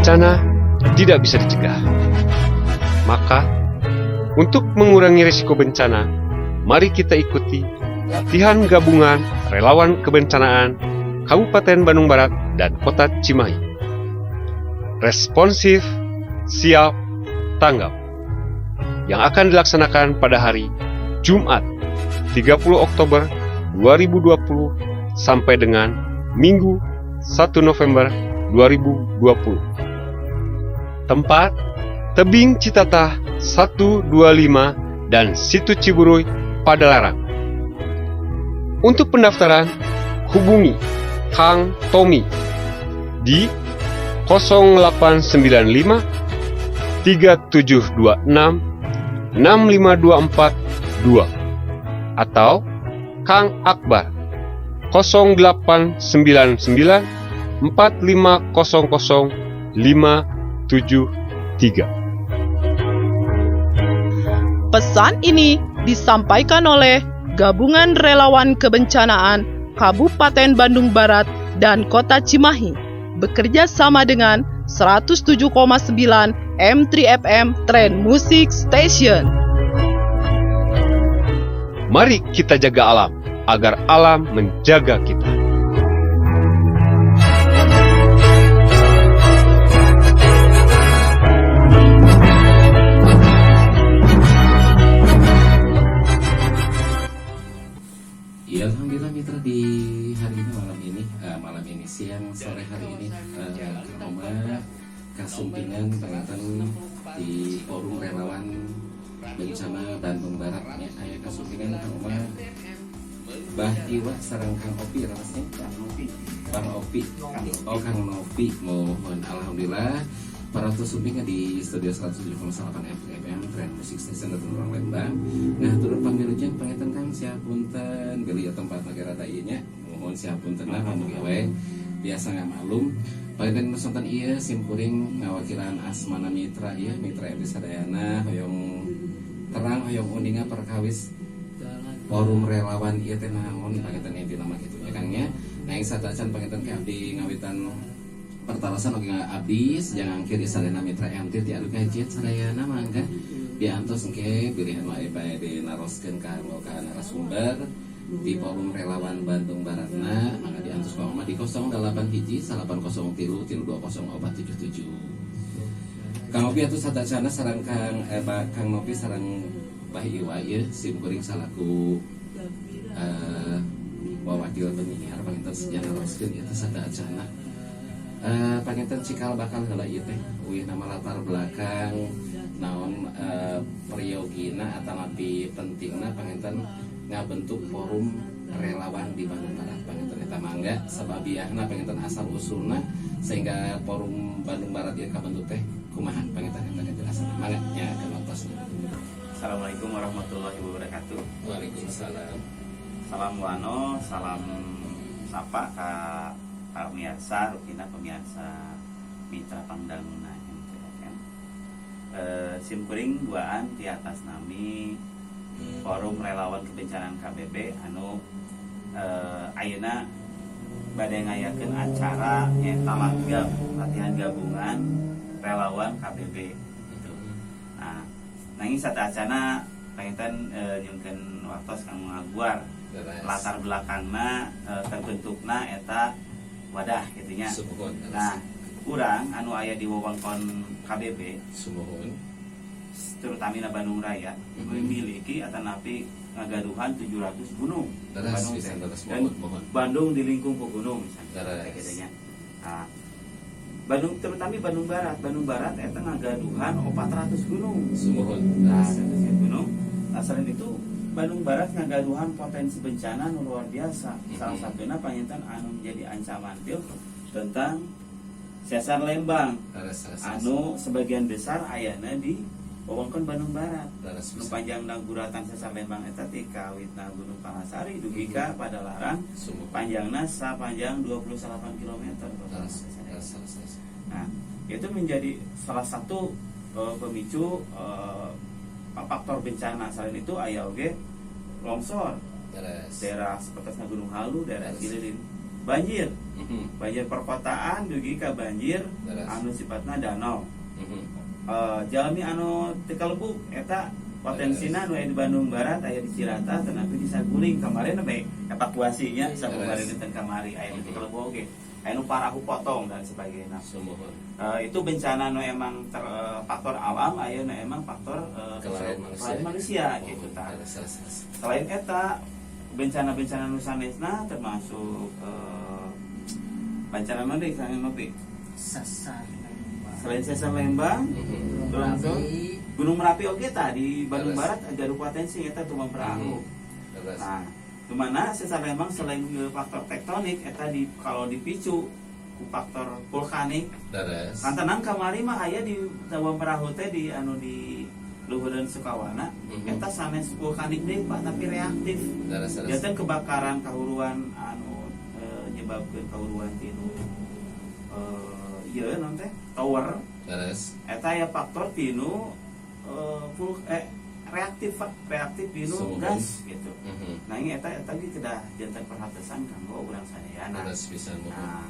Bencana tidak bisa dicegah. Maka, untuk mengurangi risiko bencana, mari kita ikuti latihan gabungan relawan kebencanaan Kabupaten Bandung Barat dan Kota Cimahi. Responsif, siap, tanggap. Yang akan dilaksanakan pada hari Jumat 30 Oktober 2020 sampai dengan Minggu 1 November 2020. Tempat Tebing Citatah 125 dan Situ Ciburuy Padalarang. Untuk pendaftaran, hubungi Kang Tommy di 0895 3726 65242 atau Kang Akbar 0899 4500 573. Pesan ini disampaikan oleh Gabungan Relawan Kebencanaan Kabupaten Bandung Barat dan Kota Cimahi bekerja sama dengan 107,9 M3FM Trend Music Station. Mari kita jaga alam agar alam menjaga kita. Ya, alhamdulillah mitra, di hari ini malam ini siang sore hari ini Oma kasumpingan peralatan di forum relawan bencana Bandung Barat ya, aya kasumpingan Oma Bah Iwa sareng Kang Opi rasanya Bang Opi Kang Nopi mohon alhamdulillah para sumpingan di studio 107,8 FM Trend Music Station dan orang Lembang. Nah, turun panggilujan pangetan Kang siapunten beli tempat negara tainya mohon siapunten lah kamu gawe biasa nggak malum pangetan nusontan iya simkuring ngawakilan asmana mitra iya mitra Edi Sadayana hoyong terang hoyong uninga perkawis forum relawan iya teh naon pangetan inti nama gitu ya Kangnya. Nah yang sadacan pangetan ke abdi ngawitan pertarasan oke abis jangan kiri Sadayana mitra MT ti adu kajet Sadayana mangga diantos engke pilihan wae bae dinaroskeun ka narasumber di forum relawan Bandung Baratna mangga diantos ka di 08 hiji 803 3220 477. Kang Opi atuh sadacana sareng Kang Nopi sareng Bah Iwa ieu simkuring salaku wawakil penyiar panginten sejarah roskeun ieu teh sadacana panginten cikal bakal heula ieu teh uih nama latar belakang naon periogina atanapi pentingna panginten ngabentuk forum relawan di Bandung Barat panginten eta mangga sababiahna panginten asal usulna sehingga forum Bandung Barat ieu kabentuk teh kumaha panginten eta dijelasan mangga nya kantos. Assalamualaikum warahmatullahi wabarakatuh. Waalaikumsalam. Salam wano, salam sapa ka pemirsa, rutina pemirsa mitra pangdanguna MTFM. Simkuring buaan di atas nami Forum Relawan Kebencanaan KBB anu ayeuna bade ngayakeun acara eta latihan gabungan relawan KBB gitu. Nah, nanging satu acana panginten nyungkeun waktos kang ngaguar latar belakangna terbentukna eta wadah gitunya. Nah, urang anu aya di wewengkon KBB Sumuhun terutama Bandung Raya memiliki atanapi ngagaduhan 700 gunung. Bandung dan Bandung dilingkung ku gunung misalnya gitu nya. Nah, Bandung terutama Bandung Barat eta ngagaduhan 400 gunung. Sumuhun. Nah, 400 gunung. Nah, selain itu Bandung Barat ngagaduhan potensi bencana nu luar biasa. Salah satunya panginten anu menjadi ancaman tentang sesar Lembang. Anu sebagian besar ayana di wewengkon Bandung Barat. Nu panjang guratan sesar Lembang eta ti kawitna Gunung Palasari dugi ka Padalarang. Panjangna sapanjang 28 km. Nah, itu menjadi salah satu pemicu faktor bencana. Selain itu aya oge longsor daerah seperti Gunung Halu, daerah Cililin banjir. Mhm. Banjir perkotaan dugi ka banjir Beres. anu sifatna danau. Mhm. Jalmi anu teu kalebuk eta potensina anu aya di Bandung Barat, aya di Cirata, tanapi di Saguling. Kemarin bae evakuasinya sababaraha dinten kamari aya di kalebuk oge. Aya nu parahu potong dan sebagainya. Sumohon. Itu bencana nu emang faktor alam, aya nu emang faktor Kelalaian manusia gitu tah. Selain eta bencana-bencana nu sanesna termasuk bencana nu deui sanes ngopi. Sasar Selain Sesar Lembang, terus Gunung Merapi oke tadi Bandung Beres. Barat ada potensi eta tuh perahu. Beres. Nah, kemana Sesar Lembang selain faktor tektonik eta kalau dipicu ku faktor vulkanik, Beres. kantenang kamari mah aya di Tawang Perahu teh di anu di Luhureun Sukawana, eta sanes vulkanik deui Pak tapi reaktif. Beres. Janten kebakaran kahuruan anu nyebabkeun kahuruan tinu ieu naon teh tower. Beres. Eta ya faktor tinu reaktif tinu Sumber. gas gitu. Mhm. Nah ini eta ge kedah janten perhatian kanggo urang sadayana. Beres pisan mohon. Nah,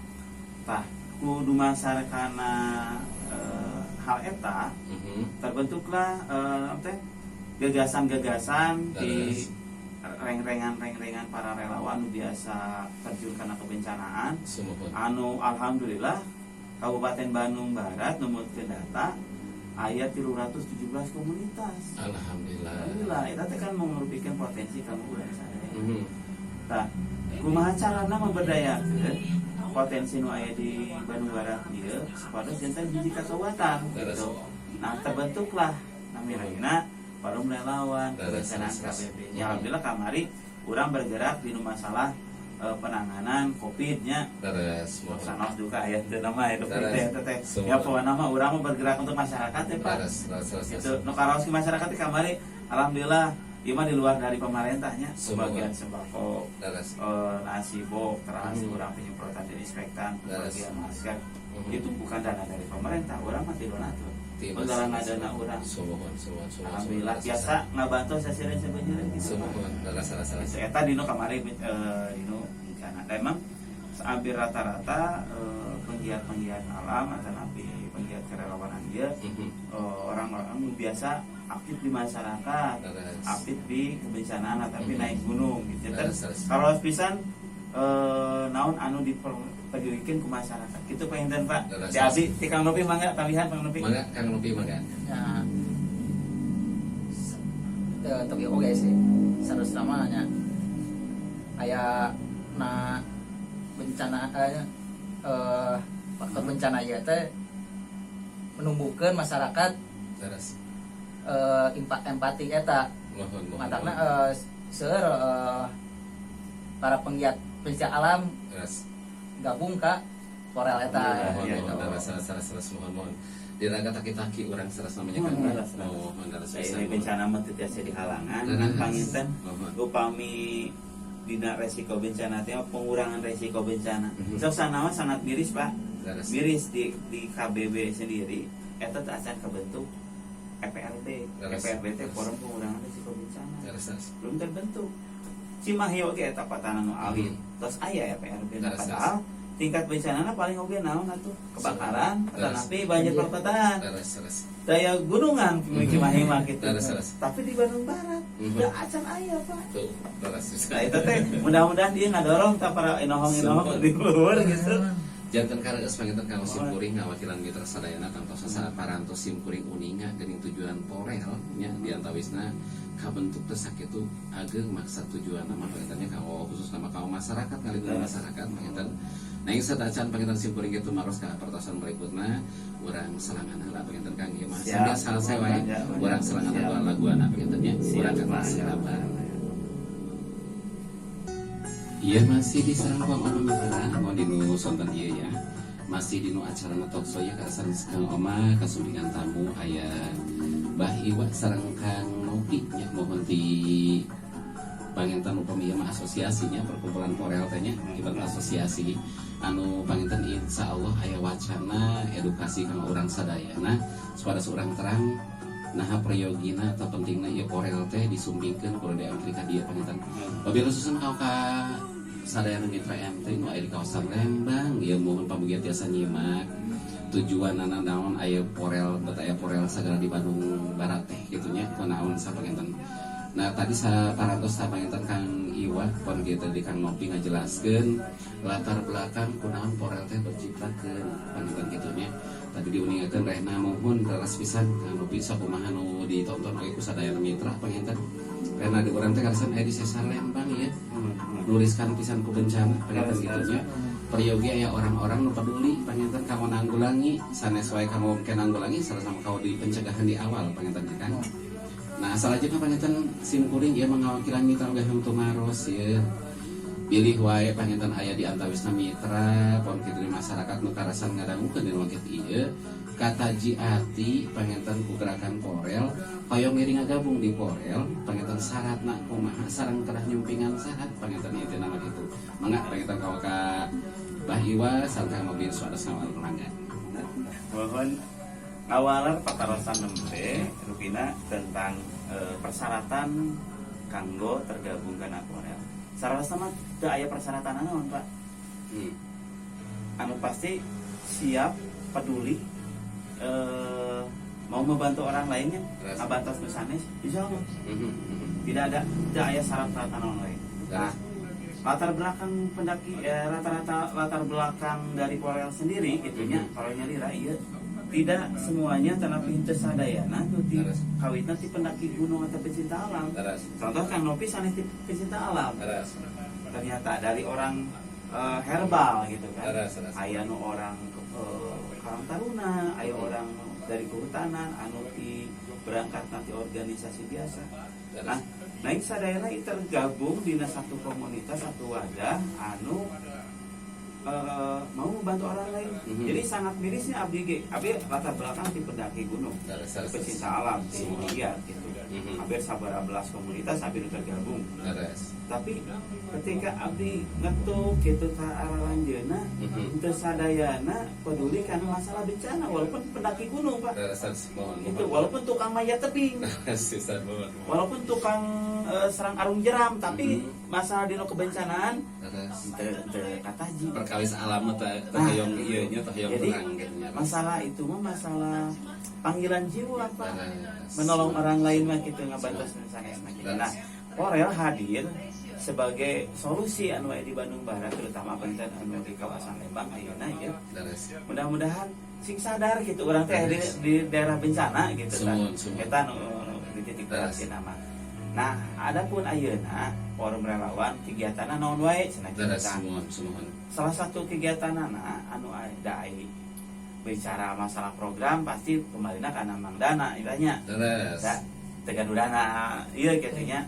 tah kudu masyarakana hal eta Mhm. terbentuklah teh gagasan-gagasan di Beres. reng-rengan para relawan nu biasa terjun karena kebencanaan. Sumohon. Anu alhamdulillah Kabupaten Bandung Barat numutkeun data aya 317 komunitas. Alhamdulillah. Alhamdulillah eta teh kan merupakan potensi kanggo urang sadaya. Mhm. Tah, kumaha carana memberdayakeun potensi nu aya di Bandung Barat ieu supados janten hiji kasowatan Beres. gitu. Nah, terbentuklah namirina forum relawan Beres, kebencanaan beres. KBB. Ya alhamdulillah kamari urang bergerak di masalah penanganan COVID-nya. Beres. Mohon. Sanos juga aya teu nama aya Beres. teh teh. Semua. Ya pokona mah urang mah bergerak untuk masyarakat ya Pak. Beres. Beres. Itu nu karaos ke masyarakat teh kamari alhamdulillah ieu mah di luar dari pemerintahnya Semua. sebagian sembako Beres. nasi bok terasi urang penyemprotan disinfektan Beres. bagian masker Mhm. itu bukan dana dari pemerintah urang mah ti donatur penggalangan dana urang Sumohon. Sumohon. alhamdulillah biasa ngabantu sasireun sabeureun gitu Sumohon. Beres. Itu eta dino kamari dino bencana. Da emang hampir rata-rata penggiat-penggiat alam atau napi penggiat kerelawanan dia Mhm. orang-orang nu biasa aktif di masyarakat, Beres. aktif di kebencanaan tapi naik gunung gitu kan. Beres. Kalau pisan naon anu diperjuangkeun ku masyarakat. Kitu panginten Pak. Beres. Di abdi ti Kang Nopi mangga tambihan Kang Nopi. Mangga Kang Nopi mangga. ya tapi oke sih sarus namanya aya na bencana faktor bencana ya teh menumbuhkan masyarakat Beres. empati eta Mohon. matangna seueur para penggiat alam Beres. gabung ka Korel eta Mohon. Iya, Mohon. iya. Beres. Mohon. Diraga taki-taki orang seras namanya kan. Beres. Mohon. Beres. Ini bencana mah teu tiasa dihalangan. Beres. Panginten Mohon. upami dina resiko bencana teh pengurangan resiko bencana. Mhm. Sok sanawa sangat miris Pak. Beres. Miris di KBB sendiri eta teh acan kebentuk EPRB. Beres. EPRB teh Forum Pengurangan Resiko Bencana. Beres. Belum terbentuk. Cimahi oge eta patana nu alit. Terus aya EPRB na Beres. padahal tingkat bencanana paling oge naon atuh? Kebakaran, Beres. tanapi banjir perkotaan. Beres. Daya gunungan Cimahi mah gitu. Beres. Tapi di Bandung Barat Mhm. da acan aya Pak. Tuh. Beres. Nah itu teh mudah-mudahan dia ngadorong ta para inohong-inohong di luar gitu. Jantan kareus panginten kang simkuring ngawakilan mitra sadayana kantos parantos simkuring uninga geuning tujuan porel nya di antawisna kabentuk teh sakitu ageung maksud tujuan nama pangintennya kanggo khusus nama kaum masyarakat ngalindungan masyarakat panginten. Nah ieu sadacan panginten simkuring kitu maros ka pertosan berikutna urang serangan heula panginten kang ieu mah sambil salse wae urang serangan lagu-laguana panginten nya urang ka sabar. Iya masih di sarangkong Oma Mitra, mau dinu sonten iya ya. Masih dinu acara talkshow ya karasan Kang Oma kasulingan tamu aya Bah Iwa sareng Kang Nopi nya mohon di panginten upami ieu mah asosiasinya perkumpulan Korel teh nya ibarat asosiasi anu panginten insyaallah aya wacana edukasi kang urang sadayana supaya urang terang nah prayogina atau pentingna ieu Korel teh disumbingkeun ku Amerika dia panginten. Babila susun kau ka sadayana mitra MT nu aya di kawasan Lembang ya mohon pamugia tiasa nyimak tujuan anak naon aya porel aya porel sagala di Bandung Barat teh gitunya kunaon sapanginten. Nah tadi saya parantos sapanginten Kang Iwa pon kieu tadi Kang Nopi ngajelaskeun latar belakang kunaon porel teh berciptakeun panginten gitunya. Tadi diuningakeun rehna mohon leres pisan Kang Nopi sakumaha nu ditonton oge ku sadayana mitra panginten. Rehna di urang teh karasan aya di Sesar Lembang ya. Nuliskan pisan ku bencana panginten gitunya. Peryogi aya orang-orang nu peduli panginten kanggo nanggulangi sanes wae kanggo ke nanggulangi sama kau di pencegahan di awal panginten kan. Nah salajengna panginten simkuring ieu mangawakilan mitra oge hang maros ya. Pilih wae panginten aya di antawisna mitra pon kitu masyarakat nu karasan ngadangukeun dina waktu ieu kataji ati panginten ku gerakan porel hoyong ngiring ngagabung di porel panginten syaratna kumaha sareng kedah nyumpingan syarat panginten ieu nama kitu. Mangga panginten kawa ka Bah Iwa sareng mobil suara sama pelanggan. Mohon awalan patarosan nembe rupina tentang persyaratan kanggo tergabungkan porel. Sarasa mah teu aya persyaratan naon, Pak? Anu pasti siap, peduli, mau membantu orang lainnya, abatas nusanes, insyaallah. Tidak ada syarat-syarat naon lain. Nah, latar belakang pendaki rata-rata latar belakang dari porel sendiri gitunya porelnya lira ieu tidak semuanya tetapi teu sadayana nu ti kawitna ti pendaki gunung atau pecinta alam. Contoh Kang Nopi sanes ti pecinta alam. Ternyata dari orang herbal gitu kan. Aya nu orang Karang Taruna, aya orang dari kehutanan anu ti berangkat nanti organisasi biasa. Nah, sadayana tergabung di satu komunitas, satu wadah anu mau membantu orang lain. Jadi sangat mirisnya abdi latar belakang di pendaki gunung, pecinta alam, lihat gitu. Hampir 11 komunitas hampir tergabung. Tapi ketika abdi ngetuk gitu ka arah lanjeuna, teu sadayana peduli karena masalah bencana walaupun pendaki gunung, Pak. Itu walaupun tukang mayat tebing. Walaupun tukang serang arung jeram tapi masalah dino kebencanaan teu kataji. Perkawis alam teh hoyong ieu nya teh hoyong perang gitu. Masalah itu mah masalah panggilan jiwa, Pak. Menolong orang lain mah gitu ngabantos sanesna gitu. Nah, porel hadir sebagai solusi anu aya di Bandung Barat terutama pancen anu di kawasan Lembang ayeuna ya. Mudah-mudahan sing sadar gitu urang teh di daerah bencana gitu kan. Eta nu di titik berat nama. Nah, adapun ayeuna forum relawan kegiatanna naon wae cenah kita. Salah satu kegiatanana anu ada bicara masalah program pasti kembalinya karena mang dana istilahnya. Tegaduh dana iya katanya.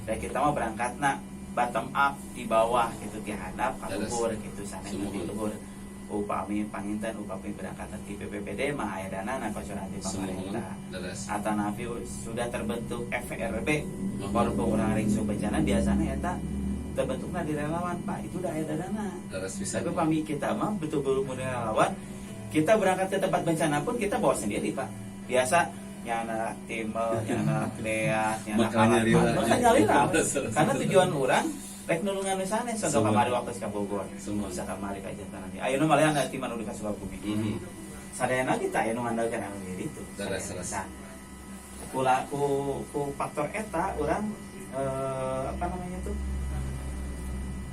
Dan kita mau berangkatna bottom up di bawah gitu di hadap ka luhur gitu sanes di luhur. Upami panginten upami berangkat di PPPD mah aya dana na kocoran di pemerintah. Atanapi sudah terbentuk FRB Forum Pengurangan Risiko Bencana biasanya eta terbentuknya di relawan, Pak. Itu udah ada dana. Tapi pami kita mah betul-betul relawan. Kita berangkat ke tempat bencana pun kita bawa sendiri, Pak. Biasa nyana timel, nyana kleas, nyana nyalira. Karena tujuan orang rek nulungan misalnya contoh kamari waktu ka Bogor. Bisa kamari ka jantan nanti. Ayeuna mah aya ti manu di Sukabumi. Sadayana kita aya nu ngandalkeun anu diri itu. Ku faktor eta orang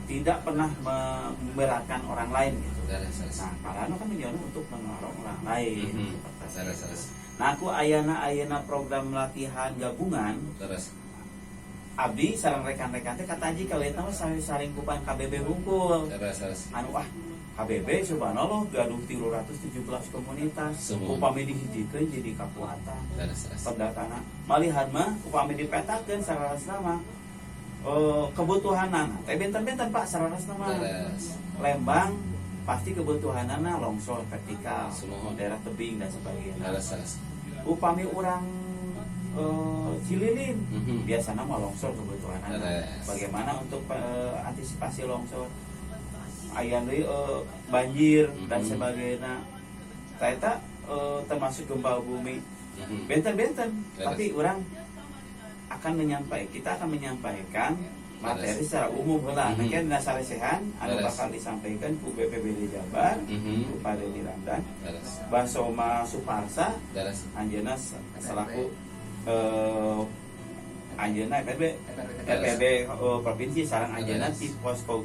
tidak pernah memberatkan orang lain gitu. Nah, karena kan tujuannya untuk menolong orang lain. Nah, aku ayana program latihan gabungan. Abdi sareng rekan-rekan teh kataji kawitna mah saling kupan KBB hungkul. Anu KBB subhanallah gaduh 317 komunitas. Upami dihijikeun jadi kakuatan. Perdatana malihan mah upami dipetakeun sarasna mah kebutuhanan teh benten-benten Pak sarasna mah Lembang pasti kebutuhanana longsor vertikal daerah tebing dan sebagainya. Upami orang Cililin biasanya mah longsor kebutuhanana. Bagaimana untuk antisipasi longsor aya deui banjir dan sebagainya. Eta termasuk gempa bumi benten-benten tapi orang kita akan menyampaikan materi secara umum lah. Mhm. Mungkin dasar resehan anu Beres. bakal disampaikan ku BPBD Jabar, ku Padeni Ramdan, Beres. Basoma Suparsa, Beres. Anjeuna selaku Anjeuna FRB. FPB provinsi sareng Anjeuna ti posko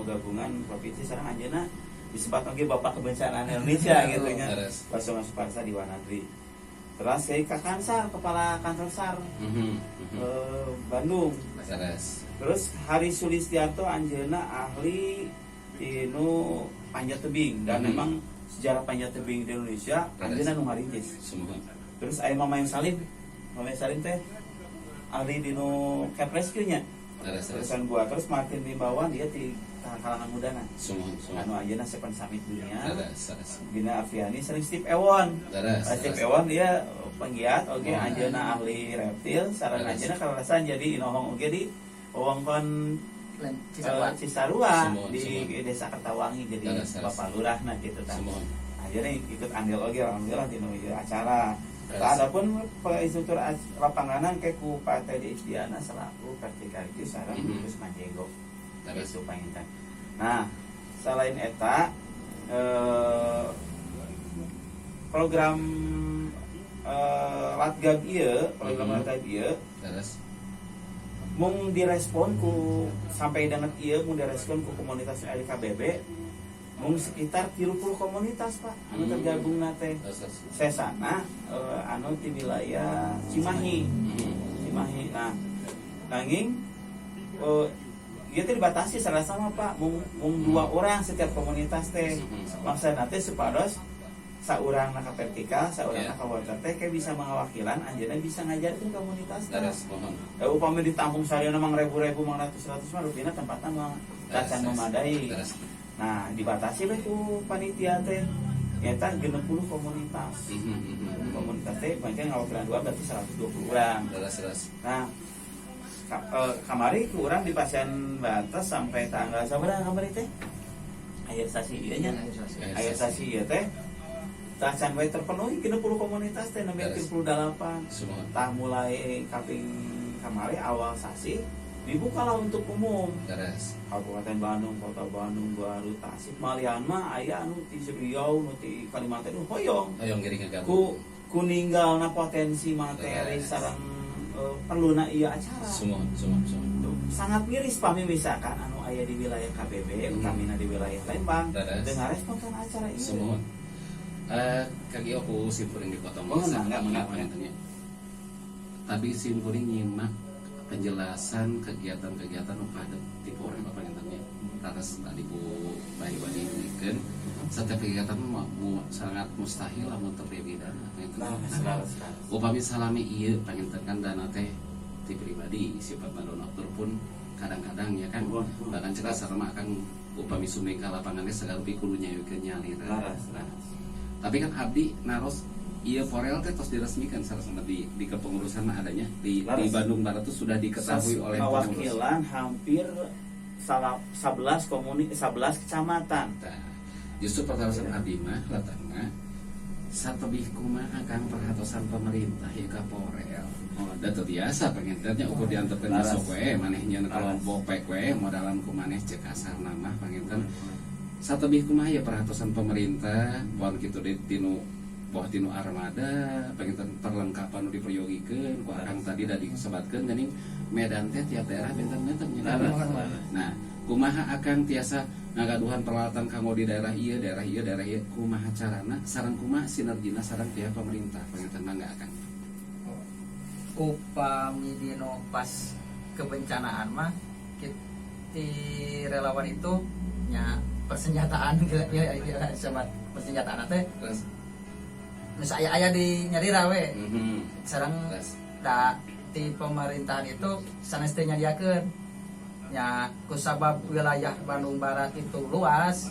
gabungan provinsi sareng Anjeuna disebut oge Bapak Kebencanaan Indonesia gitu nya. Beres. Basoma Suparsa di Wanadri. Terus saya ke Kansar, kepala kantor SAR Bandung. Beres. Terus Hari Sulistianto Anjeuna ahli tinu panjat tebing dan Mhm. memang sejarah panjat tebing di Indonesia Anjeuna nu ngarintis. Semua. Terus aya Mama yang Salim teh ahli dinu Kepres nya. Beres. Terusan gua terus Martin Bimbawan dia di kalangan mudana. Semua. Anu ayeuna sepen samit dunia. Beres. Gina Aviani sering Steve Ewon. Beres. Steve Ewon dia penggiat oke Oh. Anjeuna ahli reptil sareng Beres. Anjeuna kalasan jadi inohong oge di wewengkon Cisarua. Cisarua Semua, di semua. Desa Kertawangi jadi Beres, beres. Bapak Lurah nah gitu tah. Semua. Akhirnya ikut andil oge alhamdulillah di acara. Beres. Adapun instruktur lapanganan ke ku Pak Teddy Isdiana selaku Vertikal sareng Mhm. Gus Manjego. Beres. Itu panginten. Nah, selain eta program Latgab ieu, program Mhm. Latgab ieu Beres. mung direspon ku sampai dengan ieu mung direspon ku komunitas LKBB mung sekitar 30 komunitas Pak anu Hmm. tergabung teh Beres. sesana anu di wilayah Cimahi. Cimahi. Nah, nanging ieu teh dibatasi sarasa mah Pak mung 2 orang setiap komunitas teh. Maksudna teh supados saurang na vertikal, saurang Iya. na water teh kayak bisa mengawakilan anjeunna bisa ngajarkeun komunitas teh. Beres. Mohon. Upami ditampung sarana mang ribu-ribu mang ratus-ratus mah rupina tempatna mah tacan memadai. Beres. Nah, dibatasi we ku panitia teh. Eta 60 komunitas. Komunitas teh mungkin ngawakilan 2 berarti 120 orang. Beres. Beres. Nah, kamari ku urang di Pasien Batas sampai tanggal sabaraha kamari teh? Akhir stasi ieu nya. Akhir stasi ieu teh tacan we terpenuhi 60 komunitas teh nembe Beres. 38. Semua. Tah mulai kaping kamari awal sasi dibukalah untuk umum. Beres. Kabupaten Bandung, Kota Bandung, Garut, Tasik, Malian mah aya anu ti Riau, nu ti Kalimantan nu hoyong. Ayo ngiring gabung. Ku ninggalna potensi materi Beres. sareng perluna ieu acara. Semua. Tuh, sangat miris pami misalkan anu aya di wilayah KBB, utamina di wilayah Lembang, Beres. dengan responkan acara ini. Semua. Kaki aku simpuring dipotong Oh, bisa, enggak. penontonnya. Tapi simpuring nyimak penjelasan kegiatan-kegiatan pada tipe orang apa penontonnya. Atas tadi bu bayi berikan setiap kegiatan sangat mustahil lamun terjadi dana. Nah, Upami salami iya pengintenkan dana teh ti pribadi sifat donatur pun kadang-kadang ya kan bahkan cekal sarema akan upami sumeng ka lapangannya segala kudu nyayeukeun nyali. Tapi kan abdi naros iya Forel teh tos diresmikan sama di kepengurusan adanya di Bandung Barat itu sudah diketahui oleh perwakilan hampir 11 kecamatan. Nah, justru pertarusan abdi mah latangna satebih kumaha kang perhatosan pemerintah ya ka Forel. Oh, da teu biasa pangintennya ukur diantepkeun masuk we manehnya kelompok pek we modalan ku maneh cek kasar nama panginten. Satebih kumaha ya perhatosan pemerintah pohon kitu di tinu armada penginten perlengkapan nu diperyogikeun ku akang tadi da disebatkeun geuning Medan teh tiap daerah benten-benten nya. Nah, kumaha akang tiasa ngagaduhan peralatan kanggo di daerah ieu kumaha carana sareng kumaha sinergina sareng pihak pemerintah penginten mangga akang. Upami dino pas kebencanaan mah di relawan itu nya persenjataan ya sobat persenjataan teh Terus nu aya di nyarira we sareng terus da di pemerintahan itu sanes teh nyadiakeun nya kusabab wilayah Bandung Barat itu luas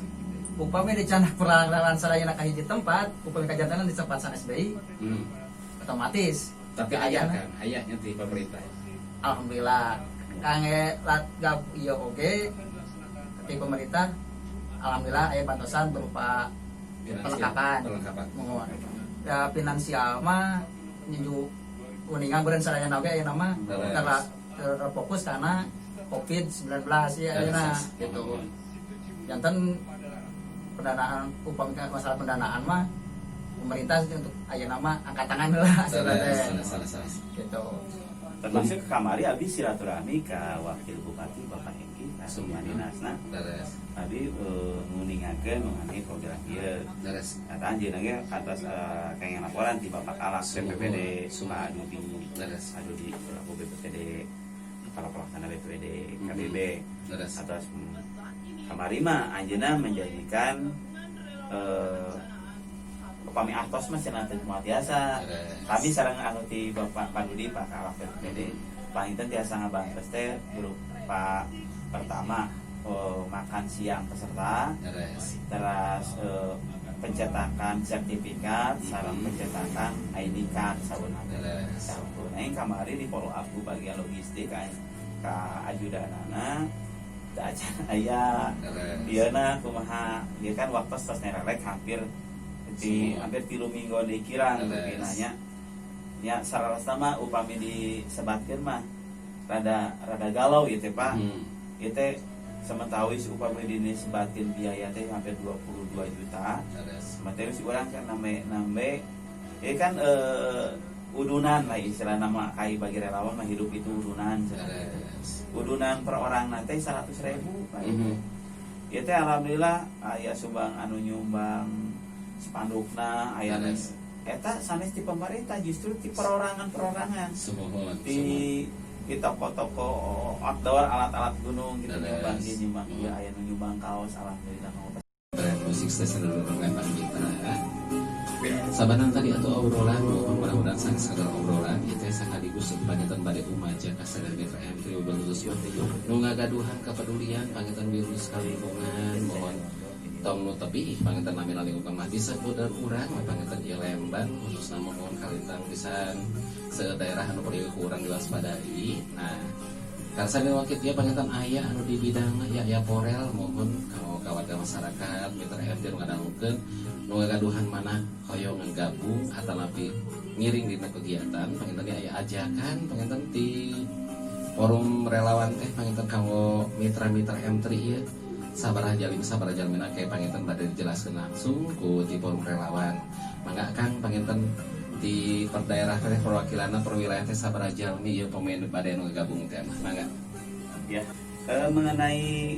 upami dicanah perlawanan sadayana ka hiji tempat upami kajantanan di tempat sanes BI otomatis tapi aya kan ayahnya di pemerintah. alhamdulillah kangge latgab ieu oge di pemerintah alhamdulillah aya bantuan berupa perlengkapan. Ya finansial mah nyuju kuningan beureun sadayana oge aya nama karena terfokus karena COVID-19 ya ayeuna gitu. Janten pendanaan upamina masalah pendanaan mah pemerintah untuk ayeuna mah angkat tangan lah sebenarnya gitu. Termasuk kamari abdi silaturahmi ke wakil bupati Bapak Hengki Kasuma Dinasna. Abi nguningakeun mengenai program ieu. Kata anjeunna ge atas kayak laporan ti Bapak Alak BPPD Suma Adudi. Adudi selaku BPPD kepala pelaksana BPPD KBB. Atas kamari mah anjeunna menjanjikan upami artos mah cenah teh cuma biasa. Kami sareng anu ti Bapak Padudi Pak Kalak BPPD panginten tiasa ngabantos teh berupa pertama makan siang peserta, terus pencetakan sertifikat, sareng pencetakan ID card sabeunana. Nah, yang kamari di follow up bagian logistik ka ajudanana da acan aya dieuna kumaha ieu kan waktu tos nerelek hampir 3 minggu dikirang nanya ya saralasta mah upami disebatkeun mah rada galau ieu teh Pak. Ieu teh sementawis upami disebatkeun biaya teh hampir 22 juta. Sementara si urang kan nambe ieu kan udunan lah istilah nama kai bagi relawan mah hidup itu udunan. Udunan per orang nanti 100.000 Pak. Ieu teh alhamdulillah aya sumbang anu nyumbang spandukna aya eta sanes di pemerintah justru di perorangan di toko-toko outdoor alat-alat gunung gitu nyumbang dia nyumbang ya aya nyumbang kaos alhamdulillah musik stesen dengan Pak Mitra sabanan tadi atau obrolan mudah-mudahan sangat sekadar obrolan itu sakaligus pangitan bade umaja kasar Mitra M3 ubantus nu ngagaduhan kepedulian pangitan virus kalingkungan mohon tong nu tepi pangitan lami-lami upang mah disebut dan urang pangitan ieu Lembang khususna mohon kalintang pisan sedaerah anu perlu kurang diwaspadai. Nah karsan wakil dia pangitan aya anu di bidang ya porel mohon ka warga masyarakat Mitra RT nu ngadangukeun nu ngagaduhan mana hoyong ngagabung atanapi ngiring dina kegiatan pangitan aya ajakan pangitan ti forum relawan teh pangitan kanggo mitra-mitra M3 ieu sabaraha jalmina kayak panginten bade dijelaskeun langsung ku ti forum relawan. Mangga Kang panginten di perdaerah teh perwakilanna perwilayah teh sabaraha jalmi ieu pemain bade nu gabung teh mah mangga. Ya, mengenai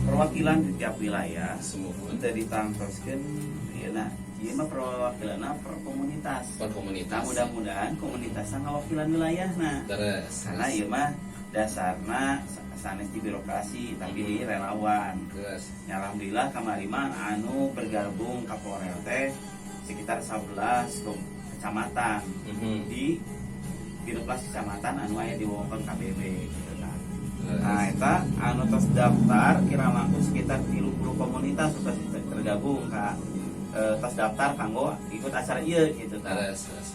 perwakilan di tiap wilayah semua untuk ditangtoskeun ieu mah perwakilanna per komunitas. Nah, mudah-mudahan komunitasna ngawakilan wilayahna. Karena ieu mah dasarna sanes di birokrasi tapi di relawan. Alhamdulillah kamari mah anu bergabung ka Porel teh sekitar 11 kecamatan di birokrasi kecamatan anu aya di wewengkon KBB gitu kan. Nah, eta anu tos daftar kira langkung sekitar 30 komunitas sudah tergabung ka tos daftar kanggo ikut acara ieu gitu kan.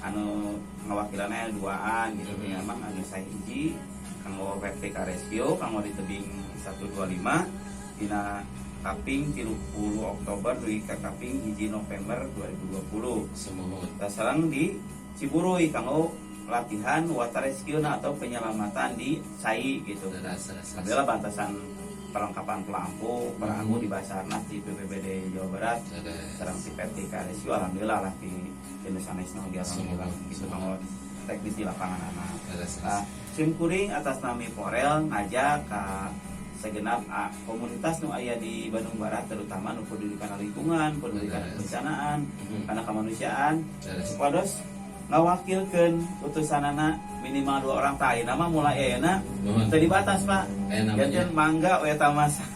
Anu ngawakilannya duaan gitu memang anu saya hiji kanggo PPK Rescue kanggo di tebing 125 dina kaping 30 Oktober dugi ka kaping 1 November 2020 semua sareng di Ciburuy kanggo latihan water rescue atau penyelamatan di SAI gitu. Adalah bantasan perlengkapan pelampung di Basarnas di BPBD Jawa Barat sareng si PPK Rescue alhamdulillah lah di sanes nu alhamdulillah gitu kanggo teknis di lapangan anak. Sim kuring atas nami Porel ngajak ke segenap komunitas nu aya di Bandung Barat terutama nu peduli kana lingkungan, peduli kana kebencanaan, kana kemanusiaan supados ngawakilkeun utusanana minimal 2 orang tah ayeuna mah mulai ayeuna teu dibatas Pak. Janten mangga we eta masa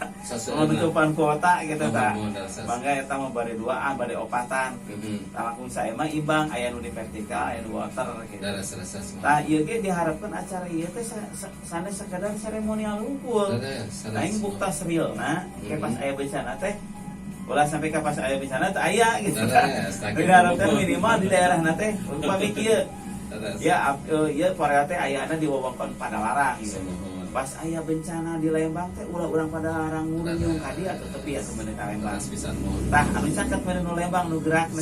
penutupan kuota gitu tah. Mangga eta mah bari 2an bari 4an. Tah langkung sae mah imbang aya nu di vertikal aya nu water gitu. Tah ieu ge diharapkeun acara ieu teh sanes sakadar seremonial unggul. Lain buktas realna ke pas aya bencana teh ulah sampai ke pas aya bencana teh aya gitu kan. Diharapkan minimal di daerah teh upami kieu ya Porel teh ayana di wewengkon Padalarang gitu. Pas aya bencana di Lembang teh ulah urang Padalarang ngunjung ka dieu atuh tepi atuh meuneu ka Lembang. Tah anu caket meuneu Lembang nu gerak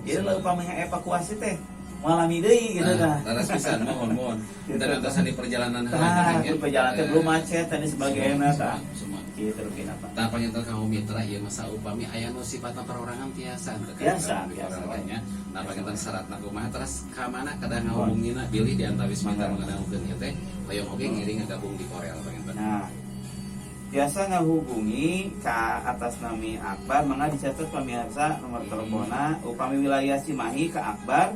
jadi leuh upamanya evakuasi teh ngalami deui gitu tah. Laras pisan mohon. Dan atasan di perjalanan Tah, perjalanan belum macet tadi sebagainya tah. Semua. Kieu terus apa? Tah panginten kamu mitra ieu masa upami aya nu sifatna perorangan tiasa Biasa. orangnya. Nah panginten syaratna kumaha terus ka mana kada ngahubungina bilih di antawis mitra mengadangkeun ieu teh hoyong oge ngiring ngagabung di Korel panginten. Nah, biasa ngahubungi ka atas nami Akbar, mangga dicatat pemirsa nomor teleponnya upami wilayah Cimahi ke Akbar.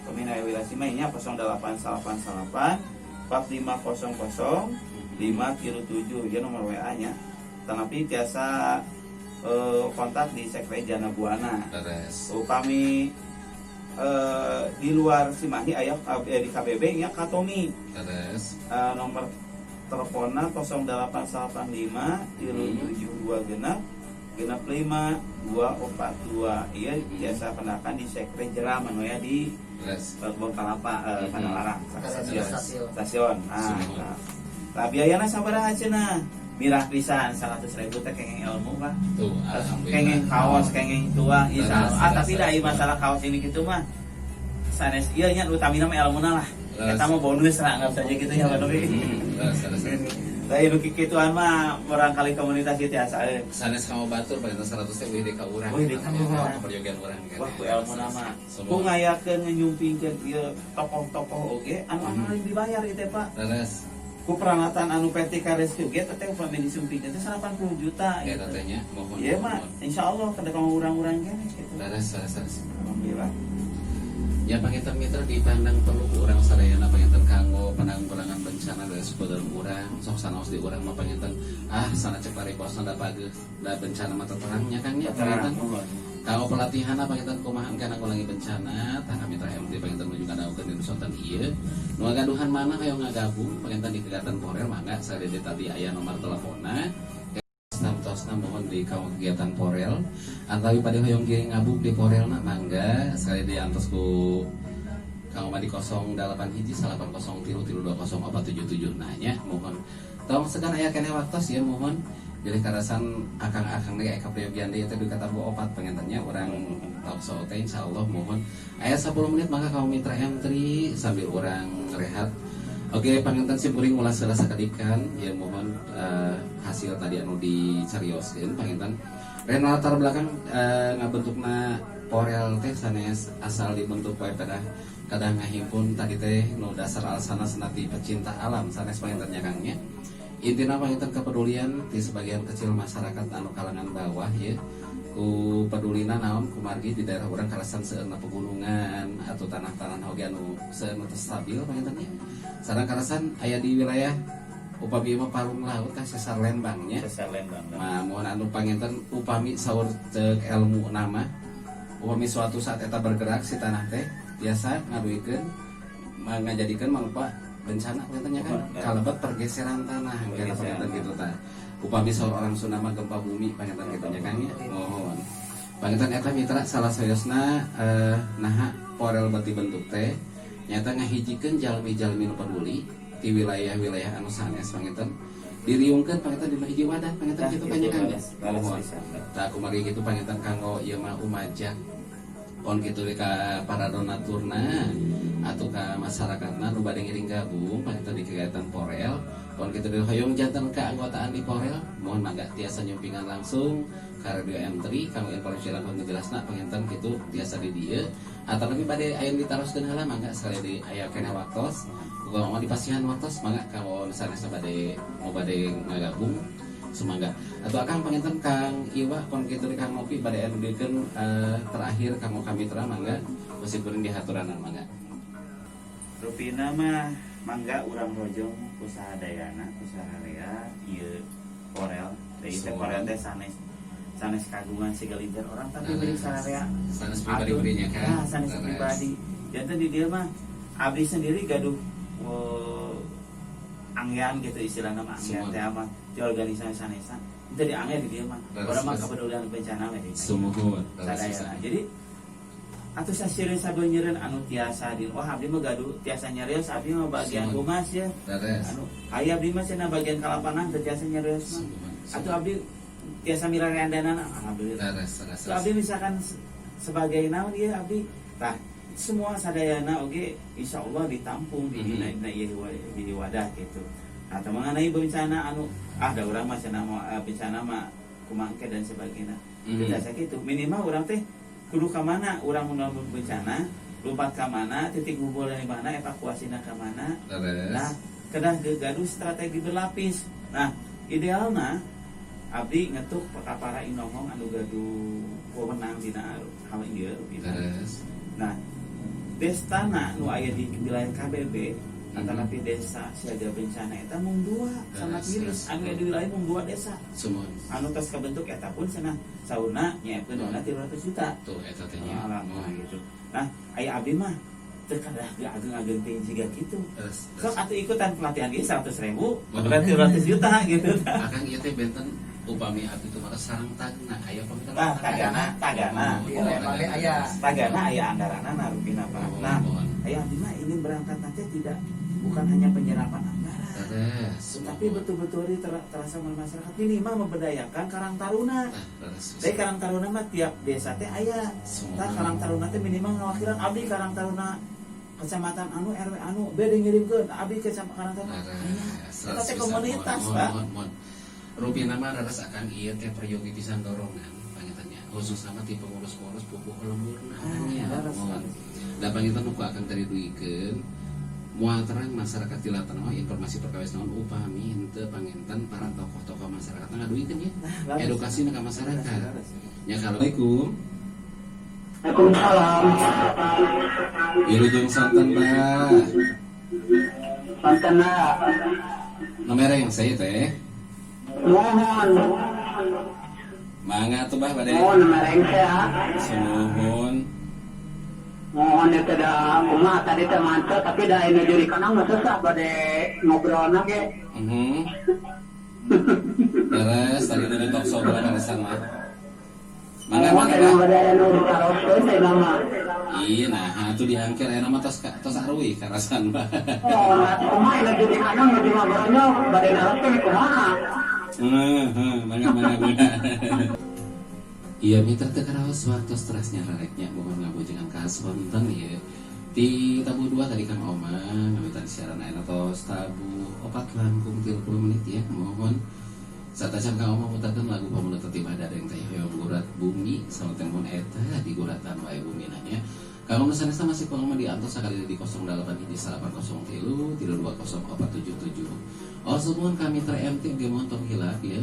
Pemindah wilayah Cimahi nya 0888 4500 537 ya nomor WA nya. Tetapi biasa kontak di Sekre Jana Buana. Terus Upami di luar Cimahi aya di KBB nya Katomi. terus Nomor teleponnya 0885 72 genap 5 242 iya biasa penakan di Sekre Jeraman ya di Kebun Kalapa Padalarang stasiun. Nah biayana sabaraha cenah mirah pisan 100.000 teh kengeng ilmu Pak. tuh Kengeng kaos kengeng tuang iya tapi da ieu masalah kaos ini gitu mah sanes ieu nya utamina mah ilmuna lah. Kita mau bonus lah anggap saja gitu ya Pak Novi. Tapi nu kikituan mah barangkali komunitas ieu tiasa sanes kamu batur panginten 100 wih di ka urang. Wih, di ka urang. Perjogean urang kan. wah ku ilmu nama ku ngayakeun nyumpingkeun ieu tokoh-tokoh oge anu lain dibayar ieu teh Pak. Terus Ku peralatan anu PT Kares ge teh upami disumpingkeun teh 80 juta ya gitu. tatenya mohon. Iya mah insyaallah kada kamu urang-urang kene gitu. Terus Alhamdulillah. ya panginten mitra dipandang perlu urang sadayana panginten kanggo penanggulangan bencana dari saudara urang sok sanaos di urang mah panginten sana cek paribosna da pageuh da bencana mah terangnya Kang nya panginten kanggo pelatihan panginten kumaha engke nanggulangi bencana tah mitra MT panginten menuju ngadaokeun di nusotan ieu nu ngagaduhan mana hayang ngagabung panginten di kegiatan Porel mangga sadede tadi aya nomor teleponna tosna mohon di kegiatan Porel antawi pada hoyong giring ngabuk di Porel nak mangga sekali di antos ku kang di 08 hiji 803320477 nanya mohon tong segan aya keneh waktos ya mohon jadi karasan akang-akang ge eka priyogian deui teh dikata bu opat pengentennya urang talk show teh insyaallah mohon aya 10 menit maka kamu mitra M3 sambil urang rehat. Oke, panginten simkuring ulah salah sakadikan ya mohon hasil tadi anu dicarioskeun panginten. Ren latar belakang ngabentukna Porel teh sanes asal dibentuk wae kadang ngahimpun tadi teh nu dasar alasana senati pecinta alam sanes panginten nya Kang nya. Intina panginten kepedulian di sebagian kecil masyarakat anu kalangan bawah ya. Ku pedulina naon kumargi di daerah urang karasan seueurna pegunungan atau tanah-tanah oge anu seueurna stabil panginten nya. Sareng karasan aya di wilayah upami mah Parung Laut teh sesar Lembangnya. Sesar Lembang. Nah, mohon anu panginten upami saur ceuk ilmu nama upami suatu saat eta bergerak si tanah teh biasa ngaduikeun ngajadikeun mangrupa bencana panginten nya kan kalebet pergeseran tanah kana panginten kitu tah. Upami saur orang Sunda mah gempa bumi panginten kitu nya Kang nya. Mohon. Panginten eta mitra salah sayosna naha Porel bati bentuk teh nyata ngahijikeun jalmi-jalmi nu peduli di wilayah-wilayah anu sanes panginten diriungkeun panginten di hiji wadah panginten kitu kan nya Kang. Mohon. Tah kumaha kitu panginten kanggo ieu mah umajak pon kitu ka para donaturna atau ka masyarakatna nu bade ngiring gabung panginten di kegiatan Porel pon kitu hoyong janten keanggotaan di Porel mohon mangga tiasa nyumpingan langsung ka Radio M3 kanggo informasi langkung ngejelasna panginten kitu tiasa di dieu atau lebih bade aya ditaroskeun heula mangga sekali di aya keneh waktos uga mau dipasihan waktos mangga kanggo sanesna bade mau bade ngagabung semangga atau akang panginten Kang Iwa pon kitu Kang Nopi bade anu dikeun terakhir kanggo kami mitra mangga meskipun di haturanan mangga rupina mah mangga urang rojong usaha dayana usaha rea ieu Porel deui teh Porel teh sanes kagungan segelintir orang tapi beri sarea sanes pribadi-pribadinya kan sanes pribadi janten di dieu mah abdi sendiri gaduh anggean gitu istilahna mah anggean teh mah di organisasi sanesa itu di anggean di dieu mah urang mah kepedulian bencana we di sumuhun sadayana jadi atuh sasieun sabeunyereun anu tiasa di wah abdi mah gaduh tiasa nyarios abdi mah bagian humas ya anu aya abdi mah cenah bagian kalapanan teu tiasa nyarios mah atuh abdi tiasa milarian dana alhamdulillah. Abdi misalkan sebagai naon ieu abdi tah semua sadayana oge insya Allah ditampung di di wadah gitu. Nah mengenai bencana anu da urang mah bencana mah kumangke dan sebagainya. Biasa gitu. Minimal orang teh kudu ka mana urang mun bencana, lompat ka mana, titik ngumpul di mana, evakuasina ka mana. Nah, kedah gaduh strategi berlapis. Nah, idealna abdi ngetuk para inomong anu gaduh wewenang dina hal ieu gitu. Nah, destana nu aya di wilayah KBB antara desa siaga bencana eta mung 2 sama tiris anu di wilayah mung 2 desa. Semua Anu tos kabentuk eta pun cenah sauna nyiapkeun dana 300 juta. tuh eta teh nya. Nah, gitu. Nah, aya abdi mah teu kadah ageng-ageng teh siga kitu. Sok atuh ikutan pelatihan ieu 100.000, berarti 200 juta gitu. Akang ieu teh benten upami abdi teh mah sareng tagna aya pamitan. Tagana. Iya, balik aya. Tagana aya anggaranna narupina Pak. Nah, aya abdi mah ini berangkat nanti bukan hanya penyerapan anggaran. Tapi betul-betul terasa masyarakat minimal memberdayakan Karang Taruna. Dari Karang Taruna mah tiap desa teh aya. Tah Karang Taruna teh minimal ngawakilan abdi Karang Taruna kecamatan anu RW anu bede ngirimkeun abdi ke Karang Taruna. Eta teh komunitas, Pak. Rupina mah raras akan ieu teh peryogi pisan dorongan pangitannya. Khusus sama ti pengurus-pengurus pupuh lemburna nya. Da pangitan nu akan tadi duikeun moal terang masyarakat tilatan mah informasi perkawis naon upami henteu panginten para tokoh-tokoh masyarakat ngaduikeun ya. Edukasi ka masyarakat. Ya Assalamualaikum. Waalaikumsalam. Wilujeng santen Mbah. Pantana. Nomor yang saya teh. Mohon. Mangga tuh Mbah bade. Mohon mereng saya. Sunuhun. Mohon itu dah kumaha tadi teh mantap tapi dah ini diri kanang mah susah bade ngobrolna ge. Beres tadi udah talk show berapa kesan mah. Mangga Mohon mangga emang Mbah. bade anu ditaroskeun teh nama. Iya nah atuh diangker aya nama tos areuy karasan Mbah. Oh, nah kumaha ini diri kanang mah ngobrolnya bade naroskeun kumaha. Mangga. Iya mitra teu karaos waktu stresnya rareknya mohon ngabojengan kaas wonten ieu. Di tabu 2 tadi Kang Oma ngawitan siaran ayeuna tos tabu 4 langkung 30 menit ya mohon. Satacan Kang Oma mutarkeun lagu pamunut tiba dadeng teh hoyong gurat bumi salat mun eta di guratan wae bumi nanya. Kalau misalnya masih Kang Oma diantos sakali di 081803 320477. Also mohon kami MT ge mohon tong hilap ya.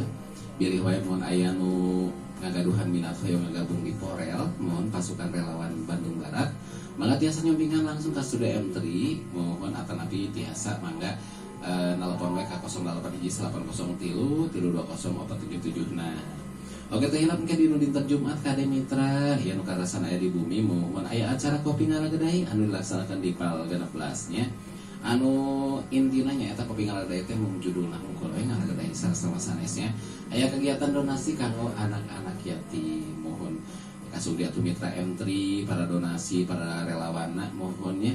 Bilih wae mohon aya nu ngagaduhan minat hoyong ngagabung di Porel mohon pasukan relawan Bandung Barat mangga tiasa nyombingan langsung ke studio M3 mohon atanapi tiasa mangga nelpon WK 081803 nah oke teh hilap mungkin di dinten Jumat kade mitra ya nu karasan aya di bumi mohon aya acara kopi ngaragedai anu dilaksanakan di Pal 16 nya anu intina nya eta kopi ngaragedai teh mung judulna hungkul we ngaragedai sareng sanesnya aya kegiatan donasi kanggo anak-anak yatim mohon kasugdi atuh mitra M3 para donasi para relawana mohonnya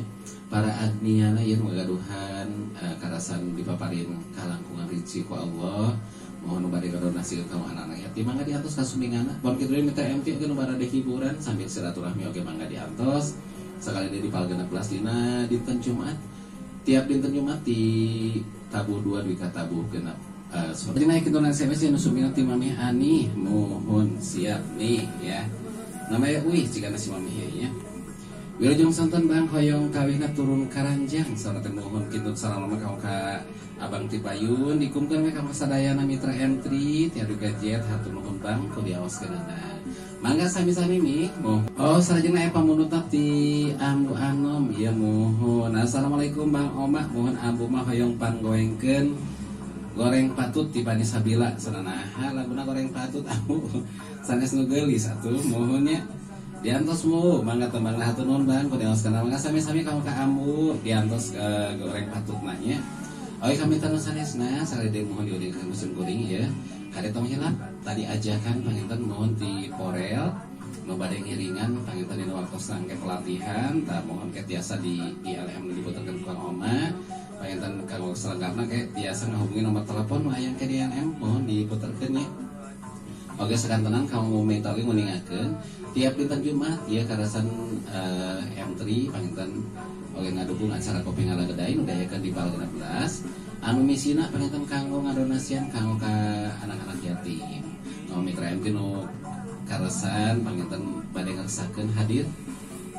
para agniana yang ngagaduhan karasan dipaparin kalangkungan rizki ku Allah mohon bade donasi ke kaum anak-anak yatim mangga diantos kasumingana pon kitu mitra M3 ge nu barade hiburan sambil silaturahmi oge mangga diantos sakali di Pal 16 dina dinten Jumat tiap dinten Jumat di tabu 2 di katabu genep seperti naik donasi SMS yang nusumina tim Mami Ani mohon siap nih ya namanya jika nasi Mami ya Wilujeng santen Bang hoyong kawina turun karanjang salat mohon kintun salam ka Abang Tipayun dikumkeun we ka sadayana mitra M3 tiadu gajet hatur nuhun Bang ku diawaskeunna mangga sami-sami mi oh sarjana pamunut ti Ambu Anom ya mohon assalamualaikum Bang Oma mohon Ambu mah hoyong panggoengkeun goreng patut tipani sabila sananaha laguna goreng patut aku sanes nu geulis atuh mohonnya diantos mu mangga tembang hatur nuhun Bang ku diaoskeun mangga sami-sami kamu ka Ambu diantos goreng patut nanya oke kami tanah sanesna sakali mohon diuringkeun musim kuring ya kade tong hilap tadi ajakan panginten mohon di Porel nu bade ngiringan panginten dina waktu sangke pelatihan ta mohon ketiasa di ILM diputerkeun ku Kang Oma panginten kanggo selengkapna ke tiasa ngahubungi nomor telepon layang ke DNM mohon diputerkeun ya Oke, sekantenan kamu metali nguningakeun tiap dinten Jumat ya karasan M3 panginten oge ngadukung acara kopi ngalagedai nu dayakeun di Pal 16 anu misina panginten kanggo ngadonasian kanggo ka anak-anak yatim. Nu mitra MT nu karasan panginten bade ngarsakeun hadir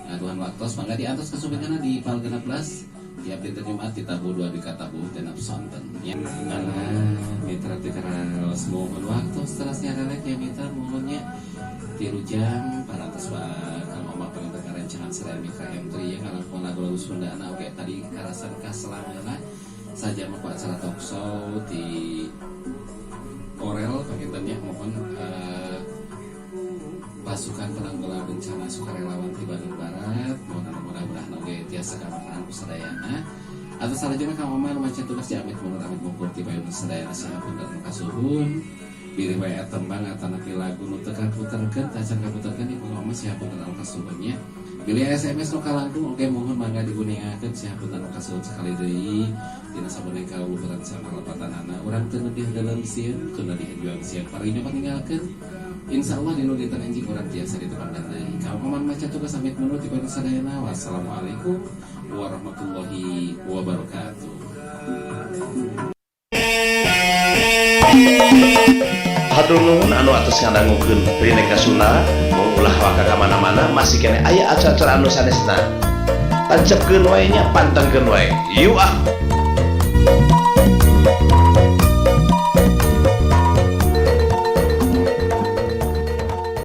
ngaduhan waktos mangga diantos kasumpekeunna di Pal 16 tiap dinten Jumat ditabuh 2 dikatabuh dan sonten ya. Mitra tikaras mohon waktu seterusnya relek ya mitra mohonnya 3 jam para atas kalau omak pengen rancangan selain mitra M3 ya ngalakuan lagu-lagu Sundana oke tadi karasan kaselangeuna saja mau acara talk show di Orel pengintennya mohon pasukan penanggulangan bencana sukarelawan di Bandung Barat mudah-mudahan oke tiasa kamaraan sadayana atau salajengna ka mama macam tugas jamit menurut amit mungkur ti payun sadayana sahampun dan kasuhun biri wae tembang atana lagu nu teu kaputerkeun tacan kaputerkeun di pangoma sahampun dan kasuhunnya pilih SMS nu kalangkung oke mohon mangga digunakeun sahampun dan kasuhun sekali deui dina sabaraha kaluhuran samalapatanana urang teu neudih dalam sieun teu neudih juang sieun parinyo paninggalkeun insyaallah dinu dinten anjing urang tiasa ditepangkan deui ka paman maca tugas amit menurut dipun sadayana wassalamualaikum warahmatullahi wabarakatuh. Hatur nuhun anu atos ngadangukeun Bhinneka Sunda ulah waka ka mana-mana masih kene aya acara-acara anu sanesna. Tancepkeun wae nya, pantengkeun wae. Yuk ah.